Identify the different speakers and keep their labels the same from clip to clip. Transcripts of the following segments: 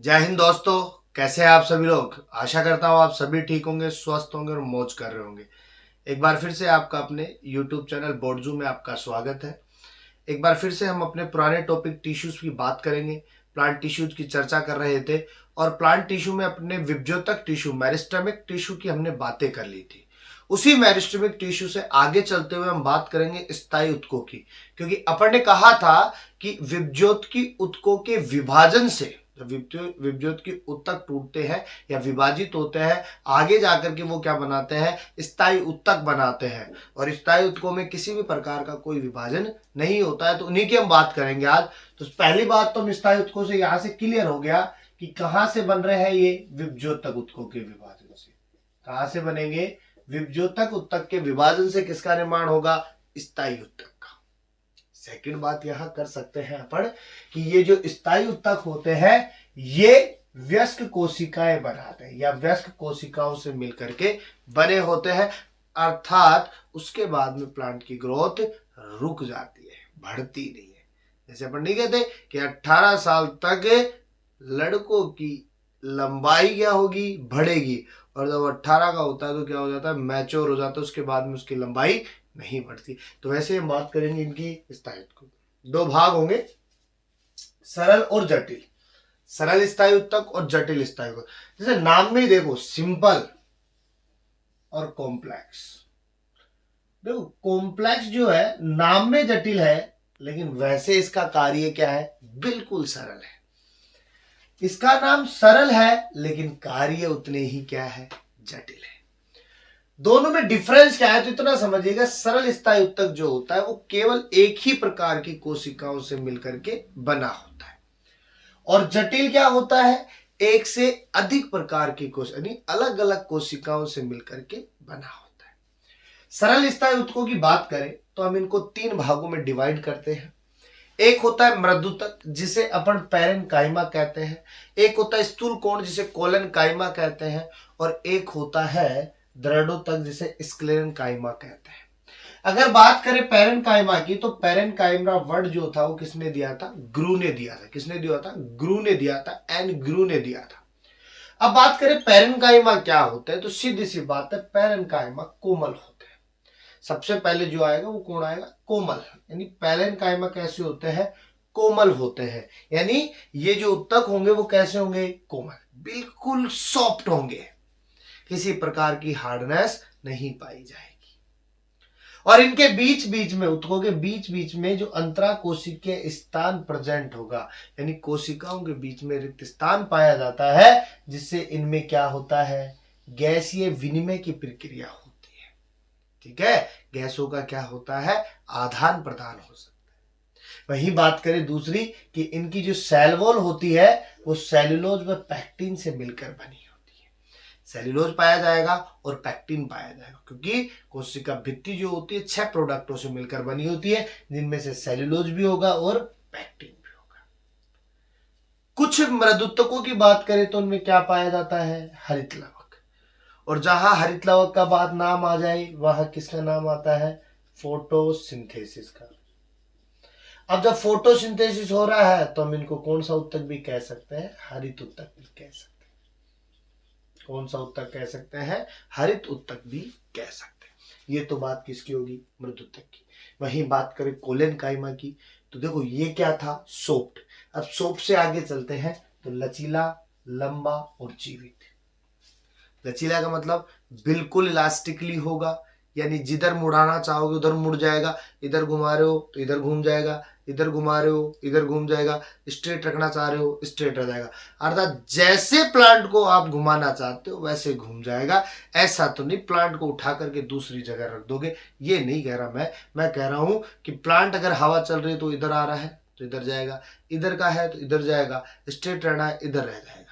Speaker 1: जय हिंद दोस्तों। कैसे हैं आप सभी लोग। आशा करता हूँ आप सभी ठीक होंगे, स्वस्थ होंगे और मौज कर रहे होंगे। एक बार फिर से आपका अपने YouTube चैनल बोर्डजू में आपका स्वागत है। एक बार फिर से हम अपने पुराने टॉपिक टिश्यूज की बात करेंगे। प्लांट टिश्यूज की चर्चा कर रहे थे और प्लांट टिश्यू में अपने विभज्योतक टिश्यू मेरिस्टेमिक टिश्यू की हमने बातें कर ली थी। उसी मेरिस्टेमिक टिश्यू से आगे चलते हुए हम बात करेंगे स्थायी उत्तकों की, क्योंकि अपन ने कहा था कि विभज्योत की उत्तकों के विभाजन से जब विभज्योत की उत्तक टूटते हैं या विभाजित होते हैं, आगे जाकर के वो क्या बनाते हैं, स्थायी उत्तक बनाते हैं। और स्थायी उत्तकों में किसी भी प्रकार का कोई विभाजन नहीं होता है, तो उन्हीं की हम बात करेंगे आज। तो पहली बात तो हम स्थायी उत्तकों से यहां से क्लियर हो गया कि कहां से बन रहे हैं ये विभज्योतक उत्तकों के विभाजन से। कहां से बनेंगे? विभज्योतक उत्तक के विभाजन से किसका निर्माण होगा? स्थायी उत्तक का। सेकंड बात यहां कर सकते हैं अपन कि ये जो स्थायी उत्तक होते हैं ये वयस्क कोशिकाएं बनाते हैं या वयस्क कोशिकाओं से मिलकर के बने होते हैं, अर्थात उसके बाद में प्लांट की ग्रोथ रुक जाती है, बढ़ती नहीं है। जैसे अपन नहीं कहते कि 18 साल तक लड़कों की लंबाई क्या होगी? बढ़ेगी, और जब 18 का होता है तो क्या हो जाता है? मैच्योर हो जाता है, उसके बाद में उसकी लंबाई नहीं बढ़ती। तो वैसे हम बात करेंगे इनकी स्थायित्व को। दो भाग होंगे, सरल और जटिल। सरल स्थायी उत्तक और जटिल स्थायी उत्तक। जैसे नाम में ही देखो, सिंपल और कॉम्प्लेक्स। देखो कॉम्प्लेक्स जो है नाम में जटिल है, लेकिन वैसे इसका कार्य क्या है? बिल्कुल सरल है। इसका नाम सरल है लेकिन कार्य उतने ही क्या है? जटिल है। दोनों में डिफरेंस क्या है? तो इतना समझिएगा, सरल स्थायी उत्तक जो होता है वो केवल एक ही प्रकार की कोशिकाओं से मिलकर के बना होता है, और जटिल क्या होता है? एक से अधिक प्रकार की कोशिका यानी अलग अलग कोशिकाओं से मिलकर के बना होता है। सरल स्थायी उत्तकों की बात करें तो हम इनको तीन भागों में डिवाइड करते हैं। एक होता है मृदुतक जिसे अपन पैरेनकाइमा कहते हैं, एक होता है स्थूल कोण जिसे कोलेनकाइमा कहते हैं, और एक होता है दृढ़ोतक जिसे स्क्लेरेनकाइमा कहते हैं। अगर बात करें पैरेनकाइमा की, तो पैरेनकाइमा वर्ड जो था वो किसने दिया था? ग्रू ने दिया था। किसने दिया था? ग्रू ने दिया था। एन ग्रू ने दिया था। अब बात करें पैरेनकाइमा क्या होता है, तो सीधी सी बात है, पैरेनकाइमा कोमल होते हैं। सबसे पहले जो आएगा वो कौन आएगा? कोमल। यानी पैरेनकाइमा कैसे होते हैं? कोमल होते हैं। यानी ये जो उत्तक होंगे वो कैसे होंगे? कोमल, बिल्कुल सॉफ्ट होंगे, किसी प्रकार की हार्डनेस नहीं पाई जाएगी। और इनके बीच बीच में, उत्तकों के बीच बीच में जो अंतरा कोशिकीय स्थान प्रेजेंट होगा, यानी कोशिकाओं के बीच में रिक्त स्थान पाया जाता है, जिससे इनमें क्या होता है? गैसीय विनिमय की प्रक्रिया होती है। ठीक है, गैसों का क्या होता है? आदान प्रदान हो सकता है। वही बात करें दूसरी कि इनकी जो सेल वॉल होती है वो सेल्यूलोज व पैक्टिन से मिलकर बनी होती है। सेल्यूलोज पाया जाएगा और पैक्टिन पाया जाएगा, क्योंकि कोशिका भित्ति जो होती है 6 प्रोडक्टों से मिलकर बनी होती है, जिनमें से सेल्यूलोज भी होगा और पैक्टिन भी होगा। कुछ मृदुत्तकों की बात करें तो उनमें क्या पाया जाता है? हरित लवक। और जहां हरित लवक का बात नाम आ जाए वहां किसका नाम आता है? फोटोसिंथेसिस का। अब जब फोटोसिंथेसिस हो रहा है तो हम इनको कौन सा उत्तक भी कह सकते हैं? हरित उत्तक भी कह सकते हैं। कौन सा उत्तक कह सकते हैं? हरित उत्तक भी कह सकते हैं। ये तो बात किसकी होगी? मृदुत्तक की। वहीं बात करें कोलेनकाइमा की, तो देखो ये क्या था? सॉफ्ट। अब सॉफ्ट से आगे चलते हैं तो लचीला, लंबा और जीवित। लचीला का मतलब बिल्कुल इलास्टिकली होगा, यानी जिधर मुड़ाना चाहोगे उधर मुड़ जाएगा, इधर घुमा रहे हो तो इधर घूम जाएगा, इधर घुमा रहे हो इधर घूम जाएगा, स्ट्रेट रखना चाह रहे हो स्ट्रेट रह जाएगा। अर्थात जैसे प्लांट को आप घुमाना चाहते हो वैसे घूम जाएगा। ऐसा तो नहीं प्लांट को उठा करके दूसरी जगह रख दोगे, ये नहीं कह रहा मैं कह रहा हूं कि प्लांट अगर हवा चल रही है तो इधर आ रहा है तो इधर जाएगा, इधर का है तो इधर जाएगा, स्ट्रेट रहना है इधर रह जाएगा।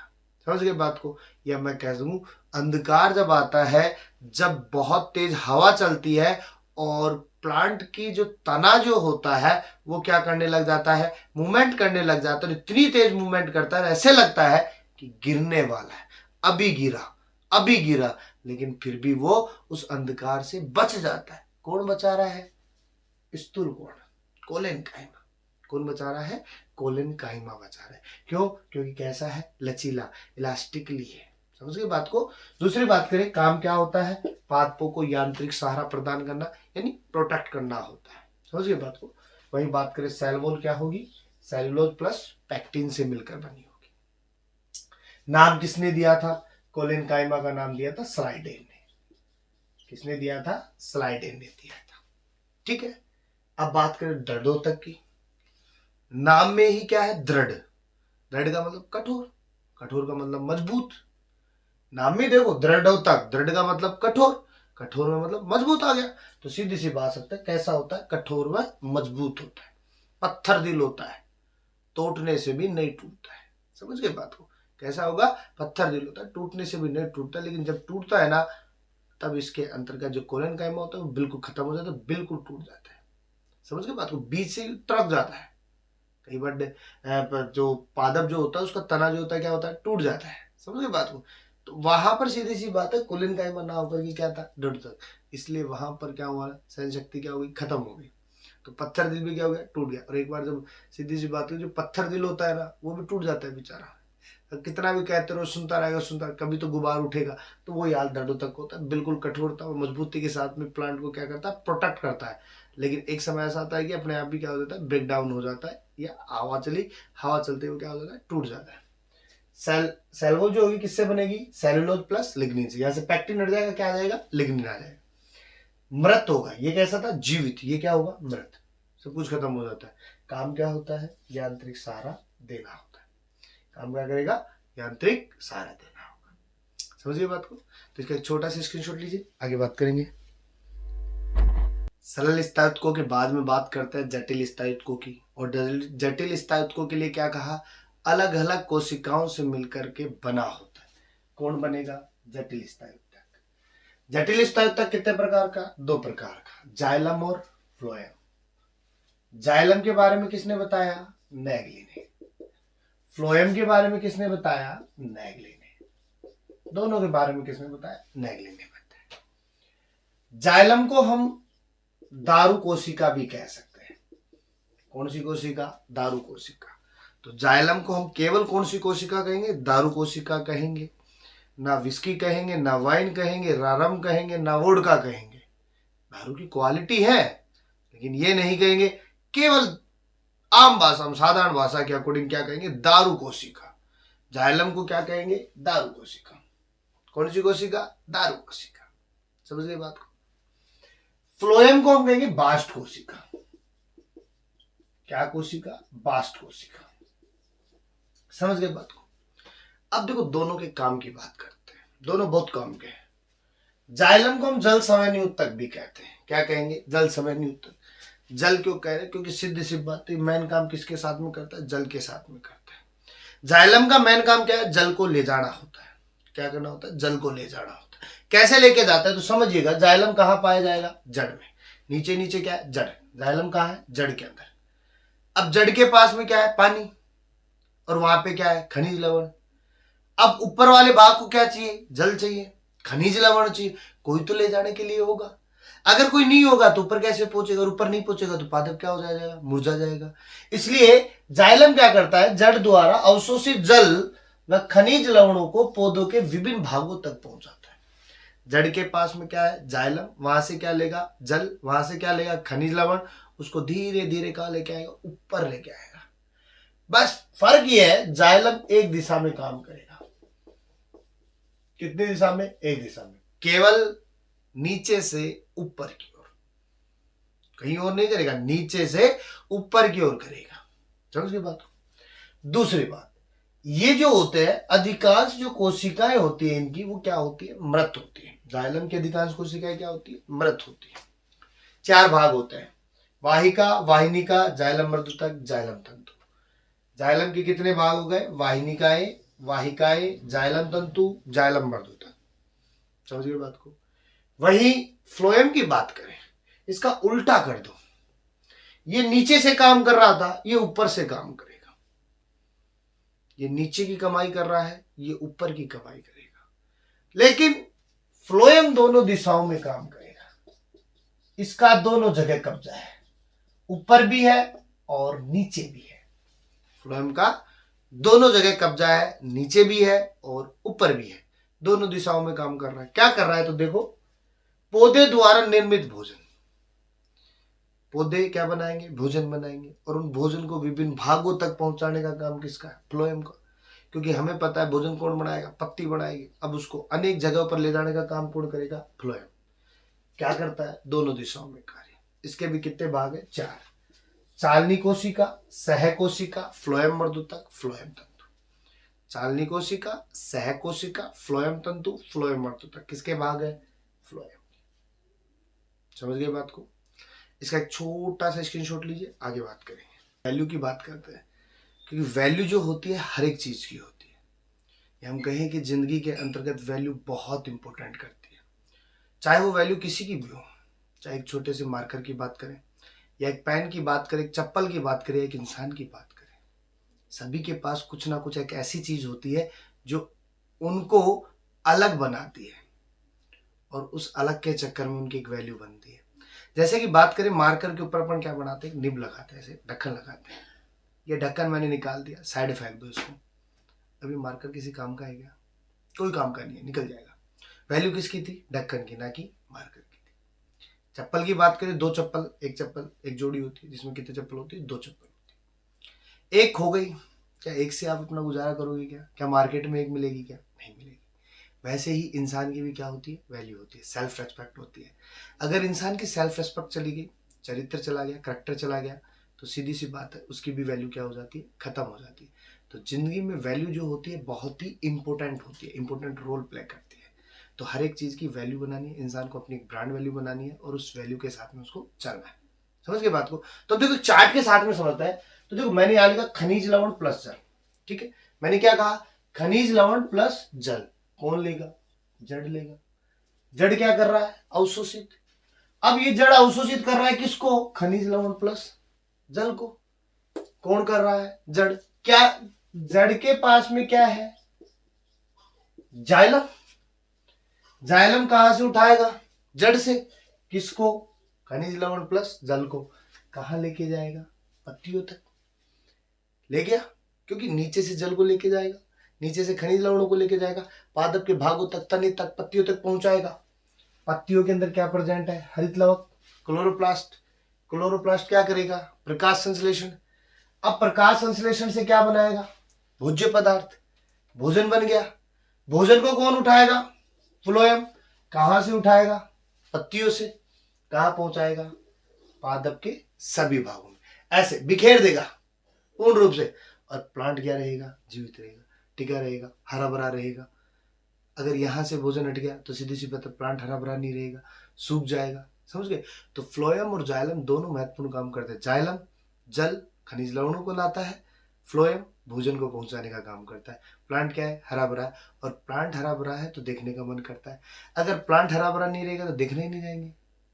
Speaker 1: समझ गए बात को? या मैं कह दूं, अंधकार जब आता है, जब बहुत तेज हवा चलती है और प्लांट की जो तना जो होता है वो क्या करने लग जाता है? मूवमेंट करने लग जाता है। इतनी तेज मूवमेंट करता है, ऐसे लगता है कि गिरने वाला है, अभी गिरा अभी गिरा, लेकिन फिर भी वो उस अंधकार से बच जाता है। कौन बचा रहा है? स्थूल कोण, कोलेनकाइमा। कौन बचा रहा है? कोलन काइमा बचा रहा है। क्यों? क्योंकि कैसा है? लचीला, इलास्टिकली है। समझ गए बात को? दूसरी बात करें, काम क्या होता है? पादपों को यांत्रिक सहारा प्रदान करना, यानी प्रोटेक्ट करना होता है। समझ गए बात को? वही बात करें, सेल वॉल क्या होगी? सेलुलोज प्लस पैक्टिन से मिलकर बनी होगी। नाम किसने दिया था? कोलन काइमा का नाम दिया था स्लाइडेन ने। किसने दिया था? स्लाइडेन ने दिया था। ठीक है। अब बात करें दृढ़ोतक की। नाम में ही क्या है? दृढ़। दृढ़ का मतलब कठोर, कठोर का मतलब मजबूत। नाम में देखो दृढ़ोतक, दृढ़ का मतलब कठोर, कठोर में मतलब मजबूत आ गया। तो सीधी सी बात सकते हैं, कैसा होता है? कठोर व मजबूत होता है, पत्थर दिल होता है, टूटने से भी नहीं टूटता है। समझ गए बात को? कैसा होगा? पत्थर दिल होता है, टूटने से भी नहीं टूटता, लेकिन जब टूटता है ना, तब इसके अंतर्गत जो कोलन काइमा होता है वो बिल्कुल खत्म हो जाता है, बिल्कुल टूट जाता है। समझ गए बात को? बीच से तरक जाता है। कई बार जो पादप जो होता है उसका तना जो होता है क्या होता है? टूट जाता है। समझ गए बात को? तो वहां पर सीधी सी बात है, कोलन काइमा ना होकर के क्या था? दृढ़ तक। इसलिए वहां पर क्या हुआ? सहन शक्ति क्या हो गई? खत्म हो गई। तो पत्थर दिल भी क्या हो गया? टूट गया। और एक बार जब सीधी सी बात है, जो पत्थर दिल होता है ना, वो भी टूट जाता है बेचारा। कितना भी कहते रहो, सुनता रहेगा, सुनता, कभी तो गुबार उठेगा। तो वो याद दृढ़ तक होता है, बिल्कुल कठोरता और मजबूती के साथ में प्लांट को क्या करता है? प्रोटेक्ट करता है। लेकिन एक समय ऐसा आता है कि अपने आप ही क्या हो जाता है? ब्रेक डाउन हो जाता है, या हवा चलते हुए क्या हो जाता है? टूट जाता है। सेलवोल जो होगी किससे बनेगी? सेलुलोज प्लस लिग्निन से। यहाँ से पैक्टिन हट जाएगा, क्या आ जाएगा? लिग्निन आ जाएगा। मृत होगा, ये कैसा था? जीवित। ये क्या होगा? मृत। सब कुछ खत्म हो जाता है। काम क्या होता है? यांत्रिक सहारा देना होता है। काम क्या करेगा? यांत्रिक सहारा देना होगा। समझिए बात को? तो इसका एक छोटा सा स्क्रीनशॉट लीजिए, आगे बात करेंगे। सरल स्थायित्वकों के बाद में बात करते हैं जटिल स्थायित्वकों की। और जटिल स्थायित्वकों के लिए क्या कहा? अलग अलग कोशिकाओं से मिलकर के बना होता है। कौन बनेगा? जटिल स्थायित्वक। जटिल स्थायित्वक कितने प्रकार का? दो प्रकार का, जाइलम और फ्लोएम। जाइलम के बारे में किसने बताया? नैगली ने। फ्लोएम के बारे में किसने बताया? नैगली ने। दोनों के बारे में किसने बताया? नैगली ने बताया। जाइलम को हम दारू कोशिका भी कह सकते हैं। कौन सी कोशिका? दारू कोशिका। तो जाइलम को हम केवल कौन सी कोशिका कहेंगे? दारू कोशिका कहेंगे। ना विस्की कहेंगे, ना वाइन कहेंगे, ना रम कहेंगे, ना वोडका कहेंगे। दारू की क्वालिटी है, लेकिन ये नहीं कहेंगे। केवल आम भाषा में, साधारण भाषा के अकॉर्डिंग क्या कहेंगे? दारू कोशिका। जाइलम को क्या कहेंगे? दारू कोशिका। कौन सी कोशिका? दारू कोशिका। समझ गए बात को? फ्लोएम को हम कहेंगे बास्ट कोशिका। क्या कोशिका? बास्ट कोशिका। समझ गए बात को? अब देखो, दोनों के काम की बात करते हैं। दोनों बहुत काम के हैं। जाइलम को हम जल समय ऊतक भी कहते हैं। क्या कहेंगे? जल समय ऊतक। जल क्यों कह रहे हैं? क्योंकि सीधी सी बात है, मेन काम किसके साथ में करता है? जल के साथ में करता है। जाइलम का मेन काम क्या है? जल को ले जाना होता है। क्या करना होता है? जल को ले जाना होता है। कैसे लेके जाता है? तो समझिएगा, जाइलम कहाँ पाया जाएगा? जड़ में। नीचे नीचे क्या है? जड़। जाइलम कहाँ है? जड़ के अंदर। अब जड़ के पास में क्या है? पानी। और वहां पे क्या है? खनिज लवण। अब ऊपर वाले भाग को क्या चाहिए? जल चाहिए, खनिज लवण चाहिए। कोई तो ले जाने के लिए होगा। अगर कोई नहीं होगा तो ऊपर कैसे पहुंचेगा? और ऊपर नहीं पहुंचेगा तो पादप क्या हो जाएगा? मुरझा जाएगा। इसलिए जाइलम क्या करता है? जड़ द्वारा अवशोषित जल व खनिज लवणों को पौधों के विभिन्न भागों तक पहुंचाता है। जड़ के पास में क्या है? जाइलम। वहां से क्या लेगा? जल। वहां से क्या लेगा? खनिज लवण। उसको धीरे धीरे कहां लेके आएगा? ऊपर लेके आएगा। बस फर्क यह है, जाइलम एक दिशा में काम करेगा। कितनी दिशा में? एक दिशा में। केवल नीचे से ऊपर की ओर, कहीं और नहीं करेगा। नीचे से ऊपर की ओर करेगा। समझ गए बात? दूसरी बात, ये जो होते हैं, अधिकांश जो कोशिकाएं होती है इनकी, वो क्या होती है? मृत होती है। जाइलम की अधिकांश कोशिकाएं क्या होती है? मृत होती है। चार भाग होते हैं, वाहिका, वाहिनिका, जाइलम मर्दुतक, जाइलम तंतु। जाइलम के कितने भाग हो गए? वाहिनिकाएं, वाहिकाएं, जाइलम तंतु, जाइलम मर्दुतक। समझ गए बात को? वही फ्लोएम की बात करें, इसका उल्टा कर दो। ये नीचे से काम कर रहा था, ये ऊपर से काम करेगा। ये नीचे की कमाई कर रहा है, ये ऊपर की कमाई करेगा। लेकिन फ्लोएम दोनों दिशाओं में काम करेगा। इसका दोनों जगह कब्जा है, ऊपर भी है और नीचे भी है। फ्लोएम का दोनों जगह कब्जा है, नीचे भी है और ऊपर भी है, दोनों दिशाओं में काम कर रहा है। क्या कर रहा है तो देखो, पौधे द्वारा निर्मित भोजन, पौधे क्या बनाएंगे, भोजन बनाएंगे, और उन भोजन को विभिन्न भागों तक पहुंचाने का काम किसका है, फ्लोएम का। क्योंकि हमें पता है भोजन कौन बनाएगा, पत्ती बनाएगी। अब उसको अनेक जगहों पर ले जाने का काम कौन करेगा, फ्लोएम। क्या करता है, दोनों दिशाओं में कार्य। इसके भी कितने भाग है, 4। चालनी कोशिका, सह कोशिका, फ्लोएम मर्दुतक, फ्लोएम तंतु। चालनी कोशिका, सह कोशिका, फ्लोएम तंतु, फ्लोएम मर्दुतक, किसके भाग है, फ्लोएम। समझ गए बात को। इसका एक छोटा सा स्क्रीनशॉट लीजिए, आगे बात करेंगे। वैल्यू की बात करते हैं, क्योंकि वैल्यू जो होती है हर एक चीज की होती है। या हम कहें कि जिंदगी के अंतर्गत वैल्यू बहुत इंपॉर्टेंट करती है। चाहे वो वैल्यू किसी की भी हो, चाहे एक छोटे से मार्कर की बात करें, या एक पेन की बात करें, एक चप्पल की बात करें, एक इंसान की बात करें, सभी के पास कुछ ना कुछ एक ऐसी चीज होती है जो उनको अलग बनाती है, और उस अलग के चक्कर में उनकी एक वैल्यू बनती है। जैसे कि बात करें मार्कर के ऊपर अपन क्या बनाते हैं, निब लगाते हैं, ऐसे ढक्कन लगाते हैं। ये ढक्कन मैंने निकाल दिया, साइड फेंक दो इसको। अभी मार्कर किसी काम का है क्या, कोई काम का नहीं है, निकल जाएगा। वैल्यू किसकी थी, ढक्कन की, ना कि मार्कर की थी। चप्पल की बात करें, दो चप्पल, एक चप्पल एक जोड़ी होती है, जिसमें कितने चप्पल होती है, 2 चप्पल होती है। एक खो गई, क्या एक से आप अपना गुजारा करोगे, क्या मार्केट में एक मिलेगी, क्या नहीं मिलेगी। वैसे ही इंसान की भी क्या होती है, वैल्यू होती है, सेल्फ रेस्पेक्ट होती है। अगर इंसान की सेल्फ रेस्पेक्ट चली गई, चरित्र चला गया, करेक्टर चला गया, तो सीधी सी बात है उसकी भी वैल्यू क्या हो जाती है, खत्म हो जाती है। तो जिंदगी में वैल्यू जो होती है बहुत ही इंपॉर्टेंट होती है, इंपॉर्टेंट रोल प्ले करती है। तो हर एक चीज की वैल्यू बनानी है, इंसान को अपनी एक ब्रांड वैल्यू बनानी है, और उस वैल्यू के साथ में उसको चलना है। समझ गए बात को। तो देखो चार्ट के साथ में समझता है। तो देखो मैंने यहां लिखा खनिज लवण प्लस जल, ठीक है। मैंने क्या कहा, खनिज लवण प्लस जल, कौन लेगा, जड़ लेगा। जड़ क्या कर रहा है, अवशोषित। अब ये जड़ अवशोषित कर रहा है किसको, खनिज लवण प्लस जल को। कौन कर रहा है, जड़। क्या जड़ के पास में क्या है, जाइलम। जाइलम कहां से उठाएगा, जड़ से, किसको, खनिज लवण प्लस जल को। कहां लेके जाएगा, पत्तियों तक ले गया, क्योंकि नीचे से जल को लेके जाएगा, नीचे से खनिज लवणों को लेके जाएगा, पादप के भागों तक, तने तक, पत्तियों तक पहुंचाएगा। पत्तियों के अंदर क्या प्रेजेंट है, हरित लवक, क्लोरोप्लास्ट। क्लोरोप्लास्ट क्या करेगा, प्रकाश संश्लेषण। अब प्रकाश संश्लेषण से क्या बनाएगा, भोज्य पदार्थ, भोजन बन गया। भोजन को कौन उठाएगा, फ्लोएम। कहां से उठाएगा, पत्तियों से। कहां पहुंचाएगा, पादप के सभी भागों में, ऐसे बिखेर देगा पूर्ण रूप से। और प्लांट क्या रहेगा, जीवित रहेगा, टिका रहेगा, हरा भरा रहेगा। अगर यहां से भोजन हट गया तो सीधी सी बात है, प्लांट हरा भरा नहीं रहेगा, सूख जाएगा। समझ गए। तो फ्लोएम और जाइलम दोनों महत्वपूर्ण काम करते हैं। जाइलम जल खनिज लवणों को लाता है, फ्लोएम भोजन को पहुंचाने का काम करता है। प्लांट क्या है, हरा भरा है, और प्लांट हरा भरा है तो देखने का मन करता है। अगर प्लांट हरा भरा नहीं रहेगा तो देखने ही नहीं जाएंगे।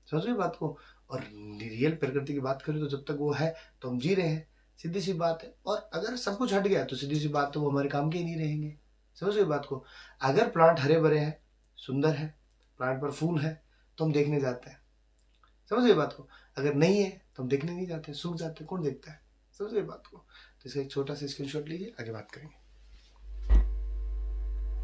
Speaker 1: समझ गए बात को। और रियल प्रकृति की बात करें तो जब तक वो है तो हम जी रहे हैं, सीधी सी बात है। और अगर सब कुछ हट गया तो सीधी सी बात, तो वो हमारे काम के ही नहीं रहेंगे। समझ गए बात को। अगर प्लांट हरे भरे हैं, सुंदर है, प्लांट पर फूल है, तो हम देखने जाते हैं। समझ गए बात को। अगर नहीं है तो हम देखने नहीं जाते, सूख जाते, कौन देखता है। समझ गए बात को। तो इसका एक छोटा सा स्क्रीनशॉट लीजिए, आगे बात करेंगे।